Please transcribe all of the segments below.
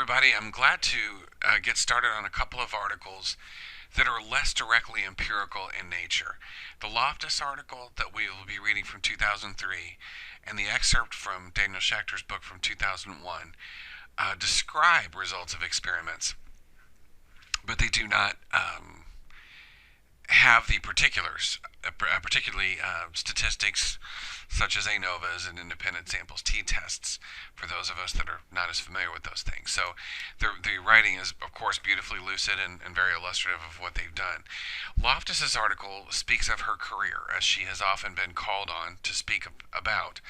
everybody. I'm glad to get started on a couple of articles that are less directly empirical in nature. The Loftus article that we will be reading from 2003 and the excerpt from Daniel Schachter's book from 2001 describe results of experiments, but they do not have the particulars, particularly statistics such as ANOVAs and independent samples, t-tests, for those of us that are not as familiar with those things. So the writing is, of course, beautifully lucid and very illustrative of what they've done. Loftus's article speaks of her career, as she has often been called on to speak about,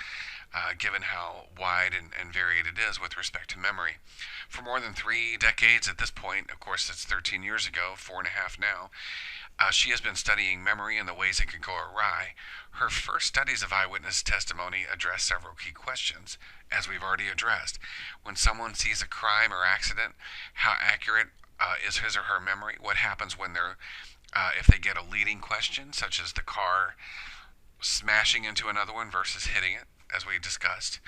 given how wide and varied it is with respect to memory. For more than 3 decades at this point, of course it's 13 years ago, 4.5 now, she has been studying memory and the ways it can go awry. Her first studies of eyewitness testimony address several key questions, as we've already addressed. When someone sees a crime or accident, how accurate is his or her memory? What happens when if they get a leading question, such as the car smashing into another one versus hitting it, as we discussed?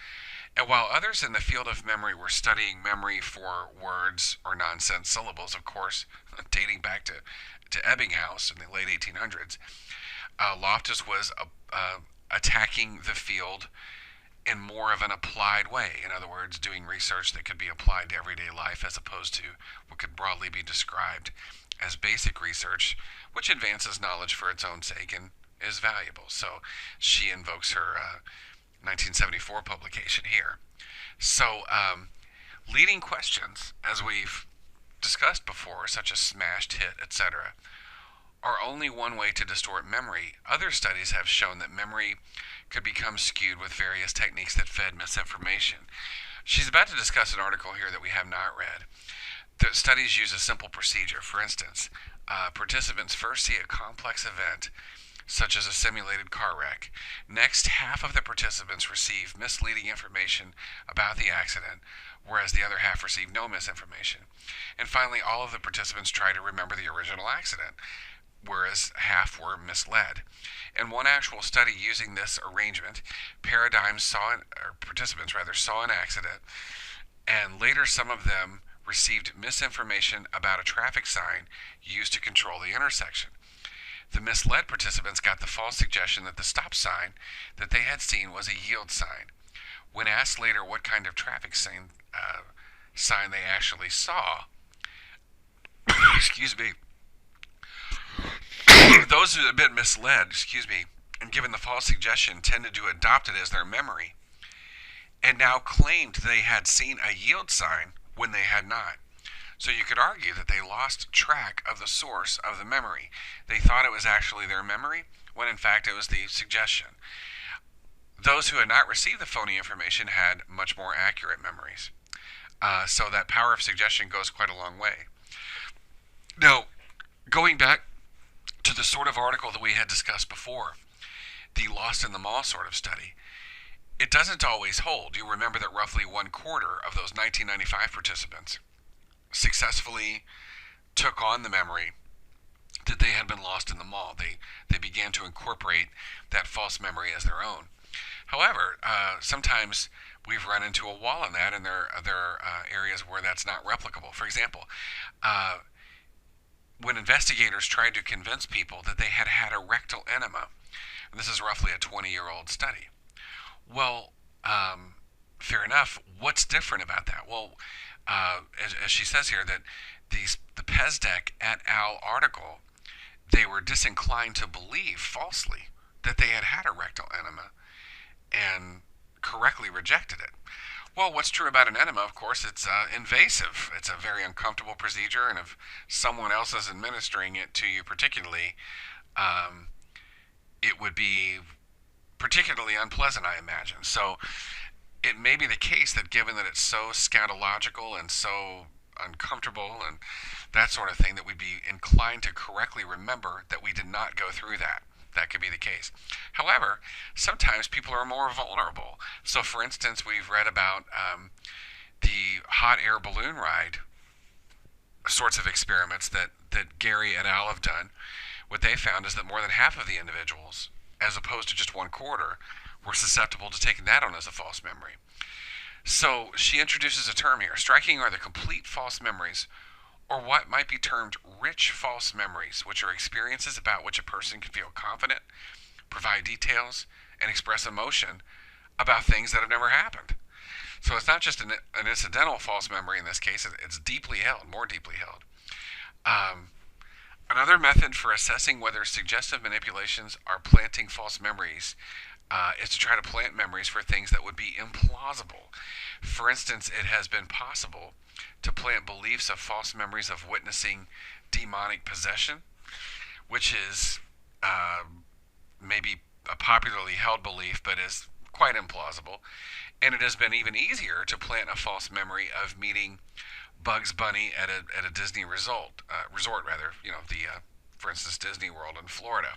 And while others in the field of memory were studying memory for words or nonsense syllables, of course, dating back to Ebbinghaus in the late 1800s, Loftus was attacking the field in more of an applied way. In other words, doing research that could be applied to everyday life as opposed to what could broadly be described as basic research, which advances knowledge for its own sake and is valuable. So she invokes her 1974 publication here. So leading questions, as we've discussed before, such as smashed, hit, etc., are only one way to distort memory. Other studies have shown that memory could become skewed with various techniques that fed misinformation. She's about to discuss an article here that we have not read. The studies use a simple procedure. For instance, participants first see a complex event, such as a simulated car wreck. Next, half of the participants receive misleading information about the accident, whereas the other half receive no misinformation. And finally, all of the participants try to remember the original accident, whereas half were misled. In one actual study using this arrangement, participants saw an accident, and later some of them received misinformation about a traffic sign used to control the intersection. The misled participants got the false suggestion that the stop sign that they had seen was a yield sign. When asked later what kind of traffic sign they actually saw, excuse me, those who had been misled, and given the false suggestion tended to adopt it as their memory, and now claimed they had seen a yield sign when they had not. So you could argue that they lost track of the source of the memory. They thought it was actually their memory, when in fact it was the suggestion. Those who had not received the phony information had much more accurate memories. So that power of suggestion goes quite a long way. Now, going back to the sort of article that we had discussed before, the Lost in the Mall sort of study, it doesn't always hold. You remember that roughly 1/4 of those 1995 participants successfully took on the memory that they had been lost in the mall. They began to incorporate that false memory as their own. However, sometimes we've run into a wall in that, and there are areas where that's not replicable. For example, when investigators tried to convince people that they had had a rectal enema, and this is roughly a 20-year-old study. Well, fair enough. What's different about that? Well, as she says here, that the Pezdek et al. Article, they were disinclined to believe falsely that they had had a rectal enema and correctly rejected it. Well, what's true about an enema, of course, it's invasive. It's a very uncomfortable procedure, and if someone else is administering it to you particularly, it would be particularly unpleasant, I imagine. So it may be the case that given that it's so scatological and so uncomfortable and that sort of thing, that we'd be inclined to correctly remember that we did not go through that. That could be the case. However, sometimes people are more vulnerable. So for instance, we've read about the hot air balloon ride sorts of experiments that Gary et al. Have done. What they found is that more than half of the individuals, as opposed to just 1/4, were susceptible to taking that on as a false memory. So she introduces a term here. Striking are the complete false memories, or what might be termed rich false memories, which are experiences about which a person can feel confident, provide details, and express emotion about things that have never happened. So it's not just an incidental false memory in this case, it's deeply held, more deeply held. Um, Another method for assessing whether suggestive manipulations are planting false memories is to try to plant memories for things that would be implausible. For instance, it has been possible to plant beliefs of false memories of witnessing demonic possession, which is uh, maybe a popularly held belief but is quite implausible. And it has been even easier to plant a false memory of meeting Bugs Bunny at a Disney resort rather, for instance, Disney World in Florida.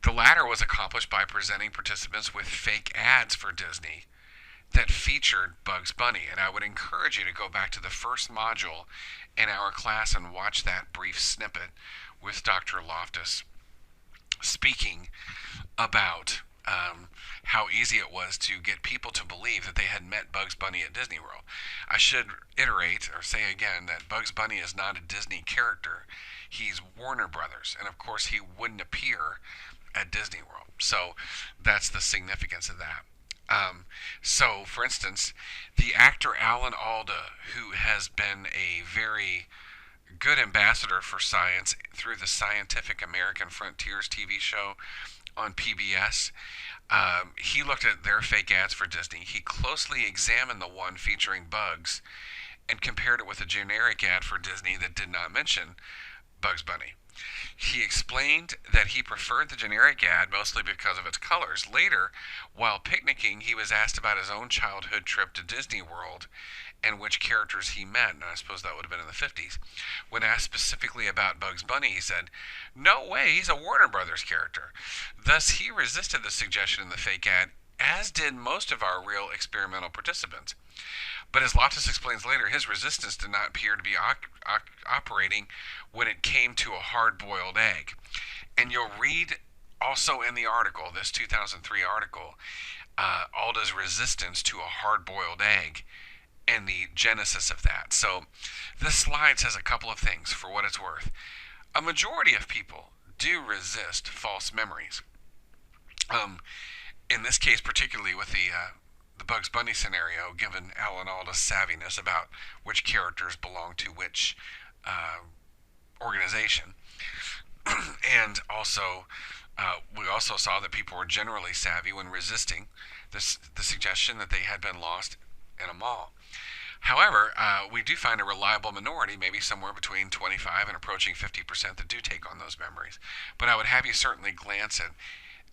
The latter was accomplished by presenting participants with fake ads for Disney that featured Bugs Bunny. And I would encourage you to go back to the first module in our class and watch that brief snippet with Dr. Loftus speaking about how easy it was to get people to believe that they had met Bugs Bunny at Disney World. I should iterate or say again that Bugs Bunny is not a Disney character. He's Warner Brothers, and of course he wouldn't appear at Disney World. So that's the significance of that. So, for instance, the actor Alan Alda, who has been a very good ambassador for science through the Scientific American Frontiers TV show on PBS. He looked at their fake ads for Disney. He closely examined the one featuring bugs and compared it with a generic ad for Disney that did not mention Bugs Bunny. He explained that he preferred the generic ad mostly because of its colors. Later, while picnicking, he was asked about his own childhood trip to Disney World and which characters he met, and I suppose that would have been in the 50s. When asked specifically about Bugs Bunny, he said, "No way, he's a Warner Brothers character." Thus, he resisted the suggestion in the fake ad, as did most of our real experimental participants. But as Loftus explains later, his resistance did not appear to be operating when it came to a hard-boiled egg. And you'll read also in the article, this 2003 article, Alda's resistance to a hard-boiled egg and the genesis of that. So this slide says a couple of things for what it's worth. A majority of people do resist false memories. In this case, particularly with the Bugs Bunny scenario, given Alan Alda's savviness about which characters belong to which organization, and also we also saw that people were generally savvy when resisting the suggestion that they had been lost in a mall. However, we do find a reliable minority, maybe somewhere between 25 and approaching 50%, that do take on those memories. But I would have you certainly glance at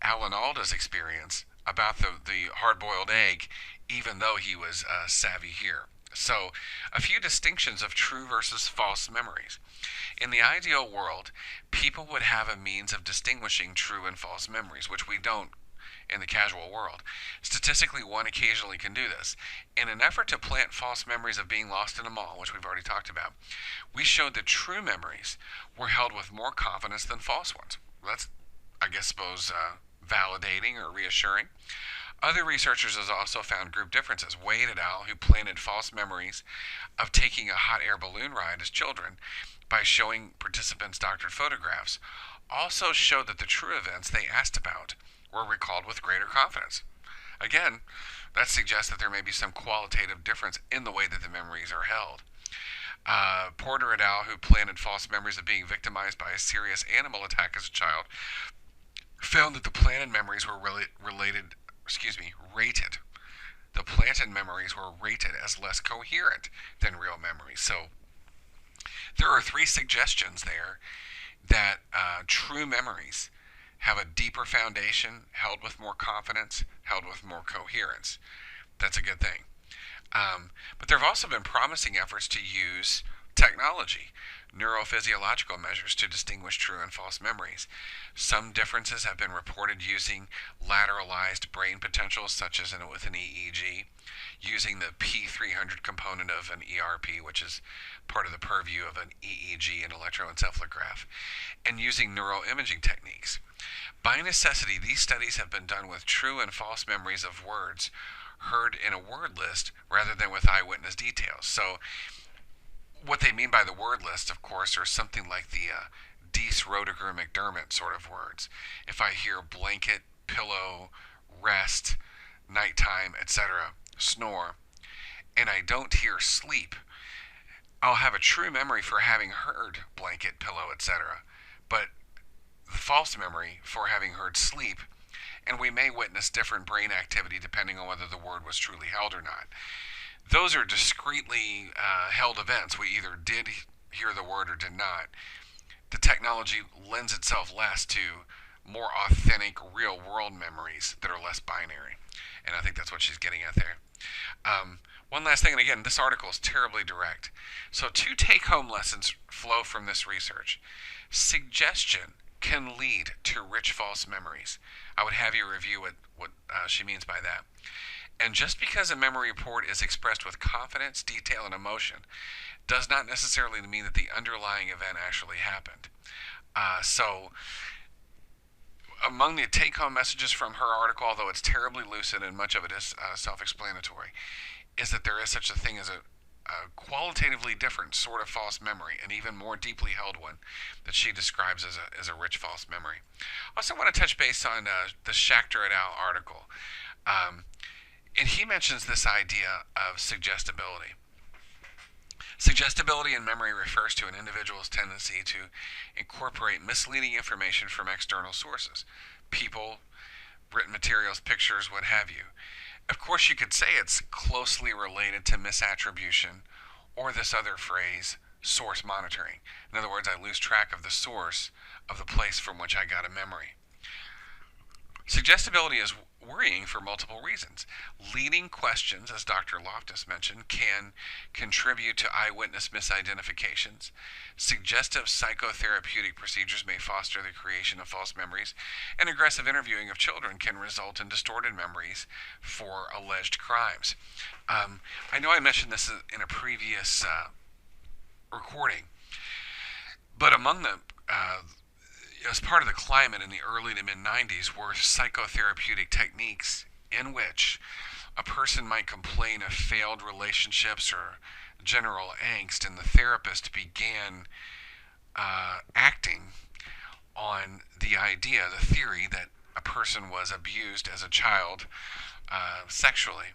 Alan Alda's experience about the hard-boiled egg, even though he was savvy here. So, a few distinctions of true versus false memories. In the ideal world, people would have a means of distinguishing true and false memories, which we don't in the casual world. Statistically, one occasionally can do this. In an effort to plant false memories of being lost in a mall, which we've already talked about, we showed that true memories were held with more confidence than false ones. That's, I guess, validating or reassuring. Other researchers have also found group differences. Wade et al., who planted false memories of taking a hot air balloon ride as children by showing participants doctored photographs, also showed that the true events they asked about were recalled with greater confidence. Again, that suggests that there may be some qualitative difference in the way that the memories are held. Porter et al., who planted false memories of being victimized by a serious animal attack as a child, found that the planted memories were rated. The planted memories were rated as less coherent than real memories. So there are three suggestions there that true memories have a deeper foundation, held with more confidence, held with more coherence. That's a good thing. But there have also been promising efforts to use technology, neurophysiological measures to distinguish true and false memories. Some differences have been reported using lateralized brain potentials, such as with an EEG, using the P300 component of an ERP, which is part of the purview of an EEG, an electroencephalograph, and using neuroimaging techniques. By necessity, these studies have been done with true and false memories of words heard in a word list rather than with eyewitness details. So what they mean by the word list, of course, are something like the Deese, Roediger, McDermott sort of words. If I hear blanket, pillow, rest, nighttime, etc., snore, and I don't hear sleep, I'll have a true memory for having heard blanket, pillow, etc., but the false memory for having heard sleep, and we may witness different brain activity depending on whether the word was truly held or not. Those are discretely held events. We either did hear the word or did not. The technology lends itself less to more authentic, real world memories that are less binary. And I think that's what she's getting at there. One last thing, and again, this article is terribly direct. So, two take home lessons flow from this research. Suggestion can lead to rich false memories. I would have you review what she means by that. And just because a memory report is expressed with confidence, detail, and emotion does not necessarily mean that the underlying event actually happened. So, among the take-home messages from her article, although it's terribly lucid and much of it is self-explanatory, is that there is such a thing as a qualitatively different sort of false memory, an even more deeply held one that she describes as a rich false memory. I also want to touch base on the Schacter et al. Article. And he mentions this idea of suggestibility. Suggestibility in memory refers to an individual's tendency to incorporate misleading information from external sources, people, written materials, pictures, what have you. Of course, you could say it's closely related to misattribution or this other phrase, source monitoring. In other words, I lose track of the source of the place from which I got a memory. Suggestibility is worrying for multiple reasons. Leading questions, as Dr. Loftus mentioned, can contribute to eyewitness misidentifications. Suggestive psychotherapeutic procedures may foster the creation of false memories, and aggressive interviewing of children can result in distorted memories for alleged crimes. I know I mentioned this in a previous recording, but among the as part of the climate in the early to mid-90s were psychotherapeutic techniques in which a person might complain of failed relationships or general angst, and the therapist began acting on the idea, the theory, that a person was abused as a child sexually.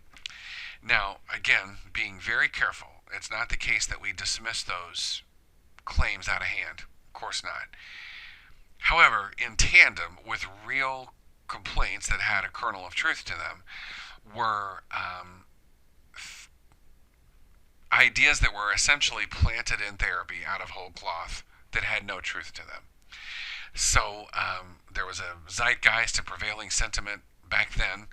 Now, again, being very careful, it's not the case that we dismiss those claims out of hand. Of course not. However, in tandem with real complaints that had a kernel of truth to them were ideas that were essentially planted in therapy out of whole cloth that had no truth to them. So there was a zeitgeist, a prevailing sentiment back then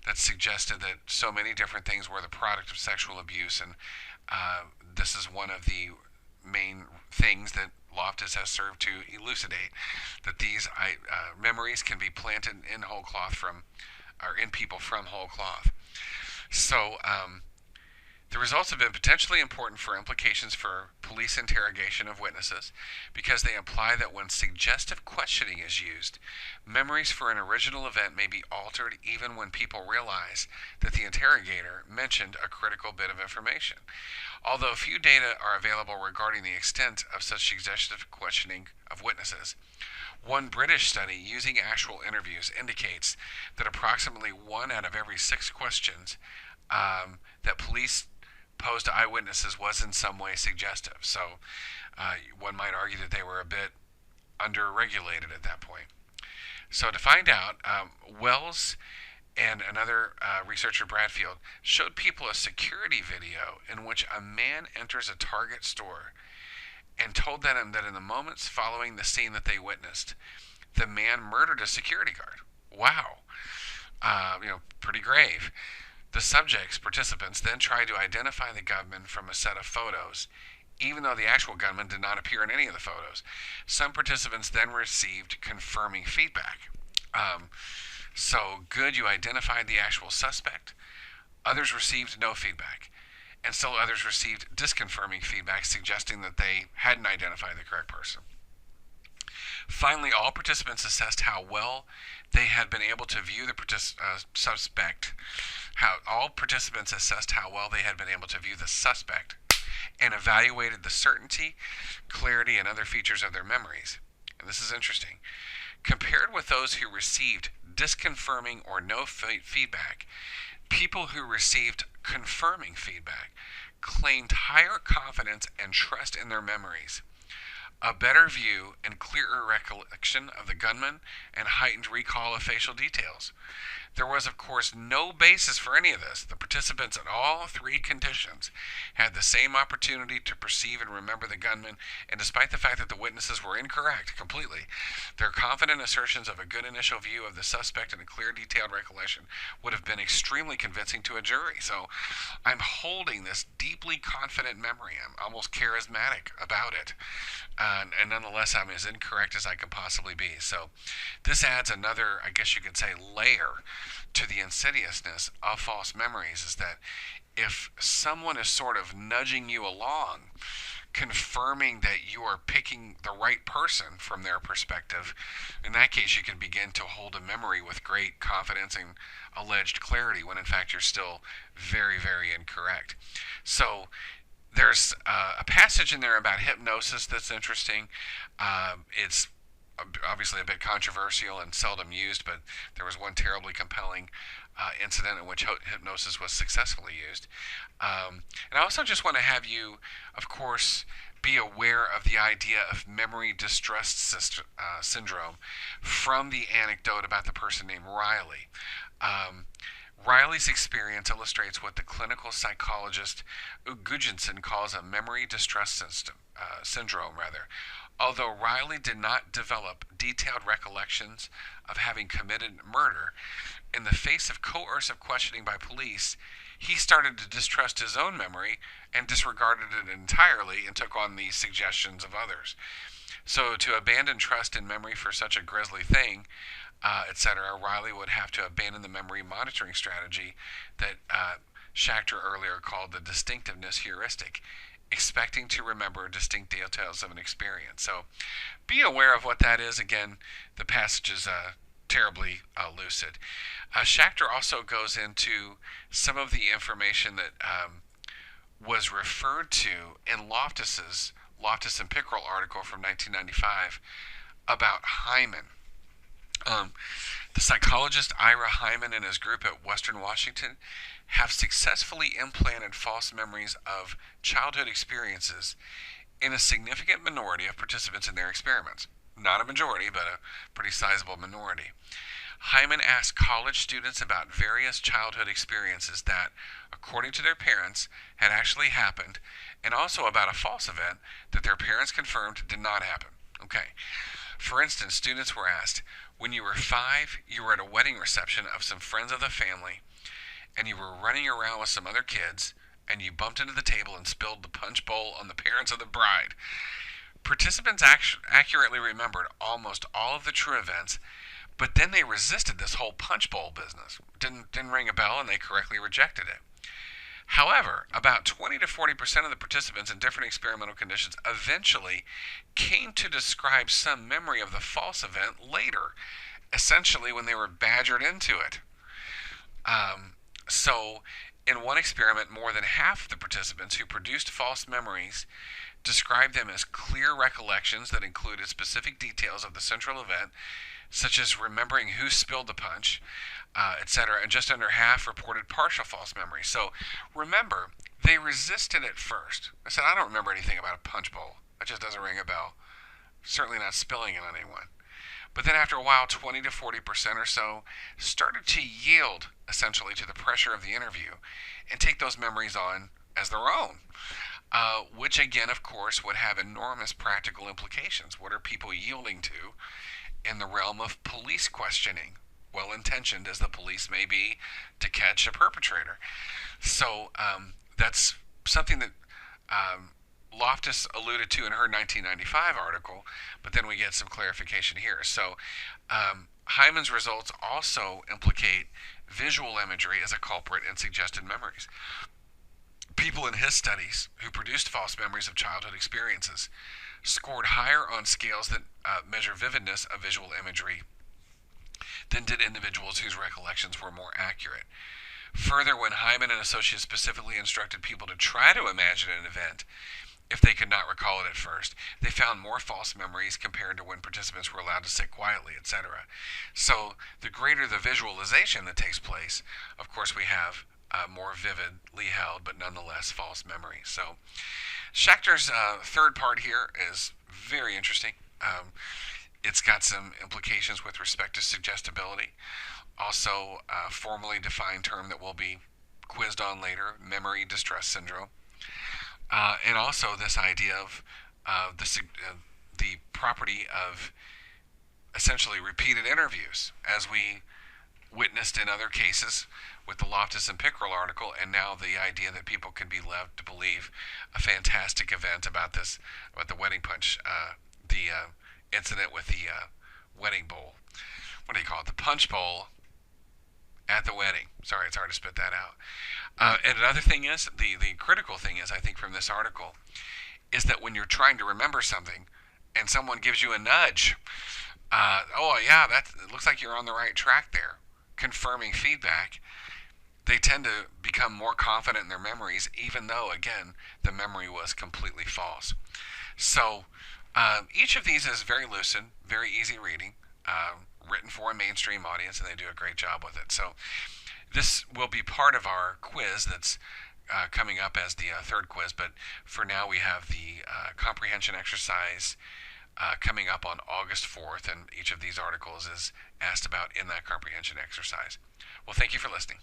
that suggested that so many different things were the product of sexual abuse, and this is one of the main things that Loftus has served to elucidate, that these memories can be planted in whole cloth or in people from whole cloth. So the results have been potentially important for implications for police interrogation of witnesses because they imply that when suggestive questioning is used, memories for an original event may be altered even when people realize that the interrogator mentioned a critical bit of information. Although few data are available regarding the extent of such suggestive questioning of witnesses, one British study using actual interviews indicates that approximately 1 out of every 6 questions that police posed to eyewitnesses was in some way suggestive. So one might argue that they were a bit under-regulated at that point. So to find out, Wells and another researcher, Bradfield, showed people a security video in which a man enters a Target store and told them that in the moments following the scene that they witnessed, the man murdered a security guard. Wow. Pretty grave. The participants, then tried to identify the gunman from a set of photos, even though the actual gunman did not appear in any of the photos. Some participants then received confirming feedback. So good, you identified the actual suspect. Others received no feedback. And still others received disconfirming feedback suggesting that they hadn't identified the correct person. Finally, all participants assessed how well they had been able to view the suspect. How all participants assessed how well they had been able to view the suspect, and evaluated the certainty, clarity, and other features of their memories. And this is interesting. Compared with those who received disconfirming or no feedback, people who received confirming feedback claimed higher confidence and trust in their memories, a better view and clearer recollection of the gunman, and heightened recall of facial details. There was, of course, no basis for any of this. The participants in all three conditions had the same opportunity to perceive and remember the gunman, and despite the fact that the witnesses were incorrect completely, their confident assertions of a good initial view of the suspect and a clear, detailed recollection would have been extremely convincing to a jury. So I'm holding this deeply confident memory. I'm almost charismatic about it. And nonetheless, I'm as incorrect as I can possibly be. So this adds another, I guess you could say, layer to the insidiousness of false memories, is that if someone is sort of nudging you along, confirming that you are picking the right person from their perspective, in that case you can begin to hold a memory with great confidence and alleged clarity when in fact you're still very, very incorrect. So there's a passage in there about hypnosis that's interesting. It's obviously a bit controversial and seldom used, but there was one terribly compelling incident in which hypnosis was successfully used. And I also just want to have you, of course, be aware of the idea of memory distrust syndrome from the anecdote about the person named Riley. Riley's experience illustrates what the clinical psychologist Gudjonsson calls a memory distrust syndrome. Although Riley did not develop detailed recollections of having committed murder, in the face of coercive questioning by police, he started to distrust his own memory and disregarded it entirely and took on the suggestions of others. So to abandon trust in memory for such a grisly thing, etc., Riley would have to abandon the memory monitoring strategy that Schacter earlier called the distinctiveness heuristic, expecting to remember distinct details of an experience. So be aware of what that is. Again, the passage is terribly lucid. Schacter also goes into some of the information that was referred to in Loftus and Pickrell article from 1995 about Hyman. The psychologist Ira Hyman and his group at Western Washington have successfully implanted false memories of childhood experiences in a significant minority of participants in their experiments. Not a majority, but a pretty sizable minority. Hyman asked college students about various childhood experiences that, according to their parents, had actually happened, and also about a false event that their parents confirmed did not happen. Okay. For instance, students were asked, when you were 5, you were at a wedding reception of some friends of the family, and you were running around with some other kids, and you bumped into the table and spilled the punch bowl on the parents of the bride. Participants accurately remembered almost all of the true events, but then they resisted this whole punch bowl business. Didn't ring a bell, and they correctly rejected it. However, about 20 to 40% of the participants in different experimental conditions eventually came to describe some memory of the false event later, essentially when they were badgered into it. So, in one experiment, more than half of the participants who produced false memories described them as clear recollections that included specific details of the central event, such as remembering who spilled the punch, etc., and just under half reported partial false memory. So remember, they resisted at first. I said, I don't remember anything about a punch bowl. That just doesn't ring a bell. Certainly not spilling it on anyone. But then after a while, 20 to 40% or so started to yield essentially to the pressure of the interview and take those memories on as their own. Which again, of course, would have enormous practical implications. What are people yielding to in the realm of police questioning? Well-intentioned as the police may be to catch a perpetrator. So that's something that Loftus alluded to in her 1995 article, but then we get some clarification here. So Hyman's results also implicate visual imagery as a culprit in suggested memories. People in his studies who produced false memories of childhood experiences scored higher on scales that measure vividness of visual imagery than did individuals whose recollections were more accurate. Further, when Hyman and associates specifically instructed people to try to imagine an event, if they could not recall it at first, they found more false memories compared to when participants were allowed to sit quietly, etc. So, the greater the visualization that takes place, of course, we have more vividly held, but nonetheless false memory. So, Schachter's third part here is very interesting. It's got some implications with respect to suggestibility. Also, a formally defined term that will be quizzed on later, memory distress syndrome. And also this idea of the property of essentially repeated interviews, as we witnessed in other cases with the Loftus and Pickrell article, and now the idea that people can be led to believe a fantastic event about the wedding punch, the incident with the wedding bowl. What do you call it? The punch bowl at the wedding. Sorry, it's hard to spit that out. And another thing is, the critical thing is, I think, from this article, is that when you're trying to remember something and someone gives you a nudge, oh, yeah, it looks like you're on the right track there, confirming feedback, they tend to become more confident in their memories, even though, again, the memory was completely false. So each of these is very lucid, very easy reading, written for a mainstream audience, and they do a great job with it. So this will be part of our quiz that's coming up as the third quiz, but for now we have the comprehension exercise coming up on August 4th, and each of these articles is asked about in that comprehension exercise. Well, thank you for listening.